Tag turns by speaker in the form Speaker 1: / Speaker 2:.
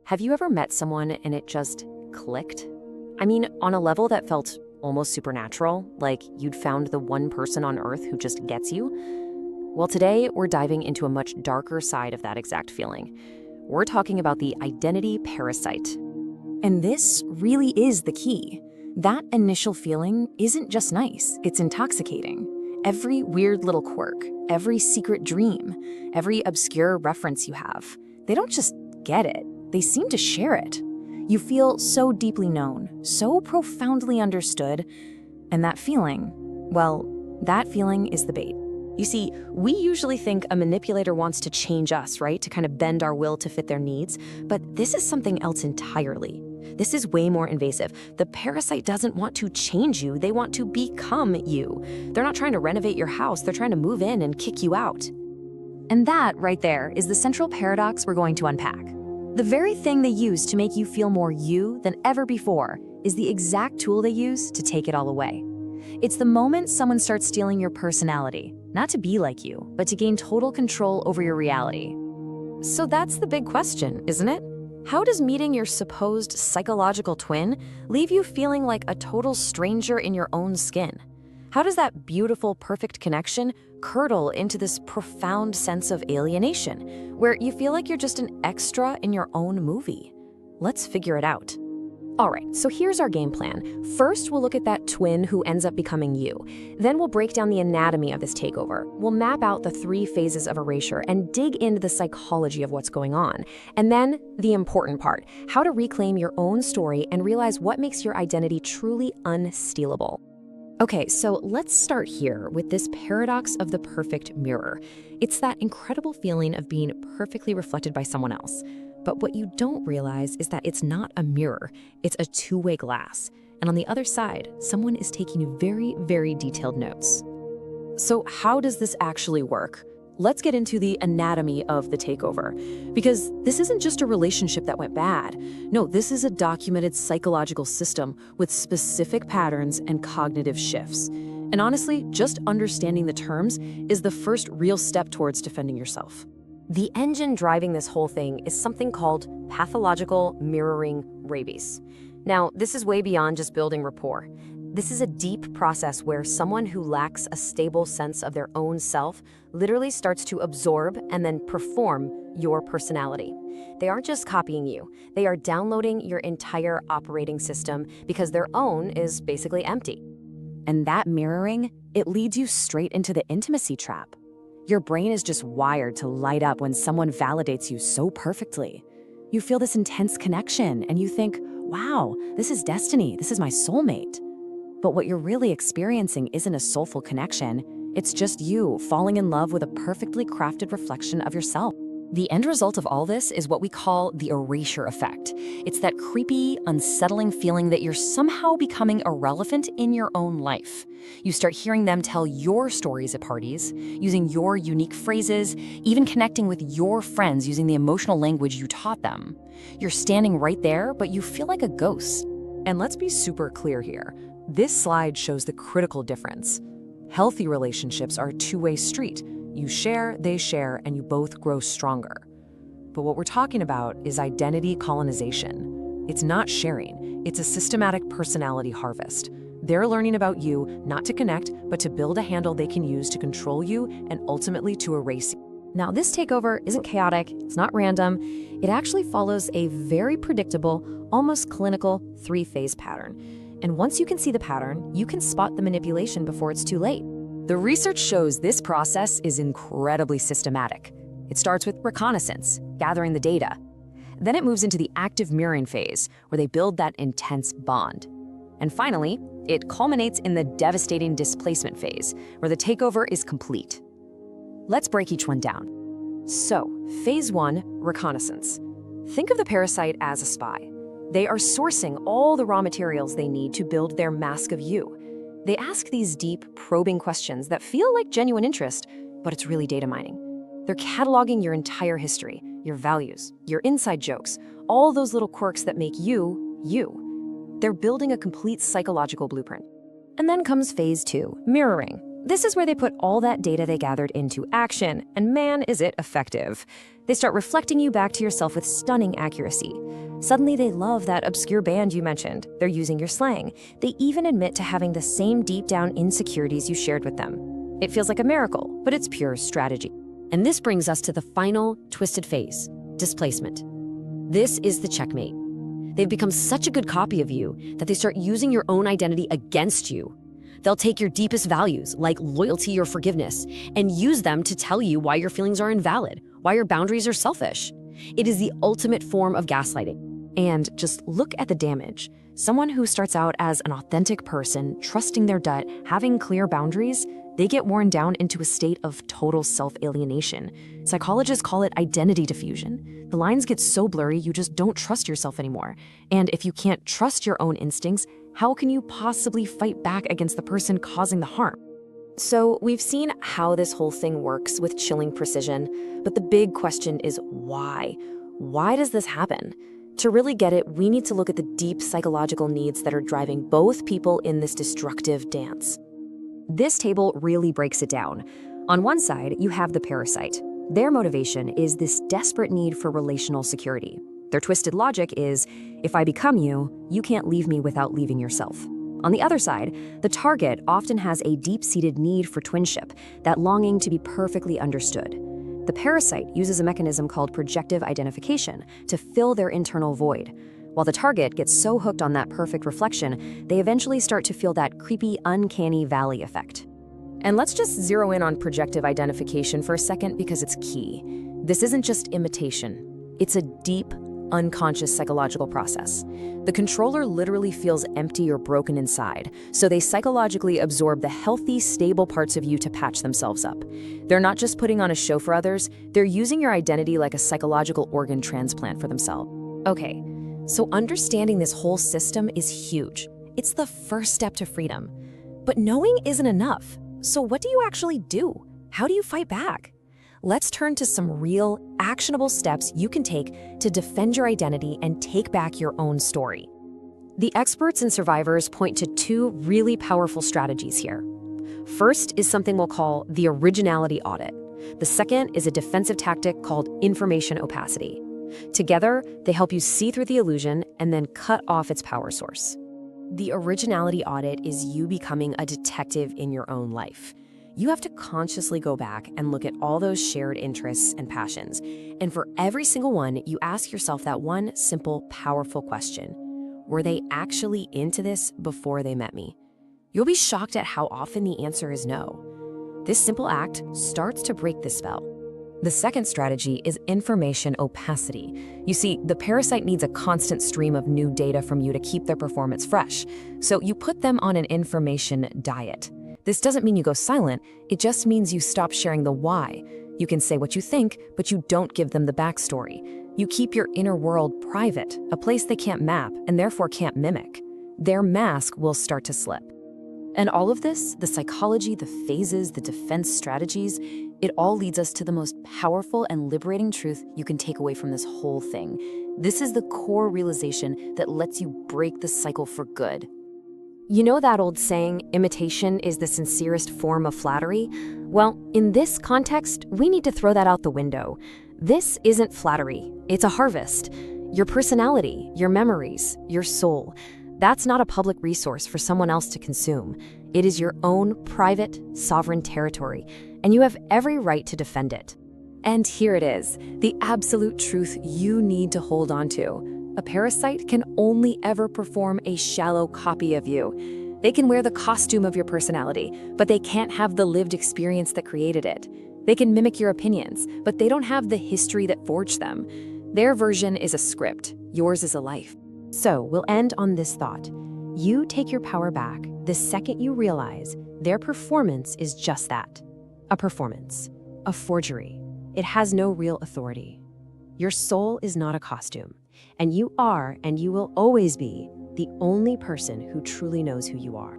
Speaker 1: Have you ever met someone and it just clicked? I mean, on a level that felt almost supernatural, like you'd found the one person on Earth who just gets you? Well, today we're diving into a much darker side of that exact feeling. We're talking about the identity parasite.
Speaker 2: And this really is the key. That initial feeling isn't just nice, it's intoxicating. Every weird little quirk, every secret dream, every obscure reference you have, they don't just get it, they seem to share it. You feel so deeply known, so profoundly understood, and that feeling, well, that feeling is the bait.
Speaker 1: You see, we usually think a manipulator wants to change us, right? To kind of bend our will to fit their needs. But this is something else entirely. This is way more invasive. The parasite doesn't want to change you. They want to become you. They're not trying to renovate your house. They're trying to move in and kick you out.
Speaker 2: And that right there is the central paradox we're going to unpack. The very thing they use to make you feel more you than ever before is the exact tool they use to take it all away. It's the moment someone starts stealing your personality, not to be like you, but to gain total control over your reality.
Speaker 1: So that's the big question, isn't it? How does meeting your supposed psychological twin leave you feeling like a total stranger in your own skin? How does that beautiful, perfect connection curdle into this profound sense of alienation, where you feel like you're just an extra in your own movie? Let's figure it out. All right, so here's our game plan. First, we'll look at that twin who ends up becoming you. Then we'll break down the anatomy of this takeover. We'll map out the 3 phases of erasure and dig into the psychology of what's going on. And then, the important part, how to reclaim your own story and realize what makes your identity truly unstealable. Okay, so let's start here with this paradox of the perfect mirror. It's that incredible feeling of being perfectly reflected by someone else. But what you don't realize is that it's not a mirror, it's a two-way glass. And on the other side, someone is taking very, very detailed notes. So how does this actually work? Let's get into the anatomy of the takeover. Because this isn't just a relationship that went bad. No, this is a documented psychological system with specific patterns and cognitive shifts. And honestly, just understanding the terms is the first real step towards defending yourself. The engine driving this whole thing is something called pathological mirroring rabies. Now, this is way beyond just building rapport. This is a deep process where someone who lacks a stable sense of their own self literally starts to absorb and then perform your personality. They aren't just copying you, they are downloading your entire operating system because their own is basically empty.
Speaker 2: And that mirroring, it leads you straight into the intimacy trap. Your brain is just wired to light up when someone validates you so perfectly. You feel this intense connection and you think, wow, this is destiny, this is my soulmate. But what you're really experiencing isn't a soulful connection, it's just you falling in love with a perfectly crafted reflection of yourself. The end result of all this is what we call the erasure effect. It's that creepy, unsettling feeling that you're somehow becoming irrelevant in your own life. You start hearing them tell your stories at parties, using your unique phrases, even connecting with your friends using the emotional language you taught them. You're standing right there, but you feel like a ghost.
Speaker 1: And let's be super clear here. This slide shows the critical difference. Healthy relationships are a two-way street. You share, they share, and you both grow stronger. But what we're talking about is identity colonization. It's not sharing, it's a systematic personality harvest. They're learning about you, not to connect, but to build a handle they can use to control you and ultimately to erase you. Now, this takeover isn't chaotic, it's not random. It actually follows a very predictable, almost clinical 3-phase pattern. And once you can see the pattern, you can spot the manipulation before it's too late. The research shows this process is incredibly systematic. It starts with reconnaissance, gathering the data. Then it moves into the active mirroring phase, where they build that intense bond. And finally, it culminates in the devastating displacement phase, where the takeover is complete. Let's break each one down. So, phase 1, reconnaissance. Think of the parasite as a spy. They are sourcing all the raw materials they need to build their mask of you. They ask these deep, probing questions that feel like genuine interest, but it's really data mining. They're cataloging your entire history, your values, your inside jokes, all those little quirks that make you, you. They're building a complete psychological blueprint. And then comes phase 2, mirroring. this is where they put all that data they gathered into action, and man, is it effective. They start reflecting you back to yourself with stunning accuracy. Suddenly, they love that obscure band you mentioned. They're using your slang. They even admit to having the same deep-down insecurities you shared with them. It feels like a miracle, but it's pure strategy. And this brings us to the final twisted phase, displacement. This is the checkmate. They've become such a good copy of you that they start using your own identity against you. They'll take your deepest values, like loyalty or forgiveness, and use them to tell you why your feelings are invalid, why your boundaries are selfish. It is the ultimate form of gaslighting. And just look at the damage. Someone who starts out as an authentic person, trusting their gut, having clear boundaries, they get worn down into a state of total self-alienation. Psychologists call it identity diffusion. The lines get so blurry you just don't trust yourself anymore. And if you can't trust your own instincts, how can you possibly fight back against the person causing the harm? So we've seen how this whole thing works with chilling precision, but the big question is why? Why does this happen? To really get it, we need to look at the deep psychological needs that are driving both people in this destructive dance. This table really breaks it down. On one side, you have the parasite. Their motivation is this desperate need for relational security. Their twisted logic is, if I become you, you can't leave me without leaving yourself. On the other side, the target often has a deep-seated need for twinship, that longing to be perfectly understood. The parasite uses a mechanism called projective identification to fill their internal void. While the target gets so hooked on that perfect reflection, they eventually start to feel that creepy, uncanny valley effect. And let's just zero in on projective identification for a second because it's key. This isn't just imitation. It's a deep, unconscious psychological process. The controller literally feels empty or broken inside, so they psychologically absorb the healthy, stable parts of you to patch themselves up. They're not just putting on a show for others, they're using your identity like a psychological organ transplant for themselves. Okay, so understanding this whole system is huge. It's the first step to freedom. But knowing isn't enough. So what do you actually do? How do you fight back? Let's turn to some real, actionable steps you can take to defend your identity and take back your own story. The experts and survivors point to two really powerful strategies here. First is something we'll call the Originality Audit. The second is a defensive tactic called Information Opacity. Together, they help you see through the illusion and then cut off its power source. The Originality Audit is you becoming a detective in your own life. You have to consciously go back and look at all those shared interests and passions. And for every single one, you ask yourself that one simple, powerful question. Were they actually into this before they met me? You'll be shocked at how often the answer is no. This simple act starts to break the spell. The second strategy is information opacity. You see, the parasite needs a constant stream of new data from you to keep their performance fresh. So you put them on an information diet. This doesn't mean you go silent, it just means you stop sharing the why. You can say what you think, but you don't give them the backstory. You keep your inner world private, a place they can't map and therefore can't mimic. Their mask will start to slip. And all of this, the psychology, the phases, the defense strategies, it all leads us to the most powerful and liberating truth you can take away from this whole thing. This is the core realization that lets you break the cycle for good. You know that old saying, imitation is the sincerest form of flattery? Well, in this context, we need to throw that out the window. This isn't flattery, it's a harvest. Your personality, your memories, your soul. That's not a public resource for someone else to consume. It is your own private, sovereign territory, and you have every right to defend it. And here it is, the absolute truth you need to hold on to. A parasite can only ever perform a shallow copy of you. They can wear the costume of your personality, but they can't have the lived experience that created it. They can mimic your opinions, but they don't have the history that forged them. Their version is a script, yours is a life. So we'll end on this thought. You take your power back the second you realize their performance is just that. A performance, a forgery. It has no real authority. Your soul is not a costume. And you are, and you will always be, the only person who truly knows who you are.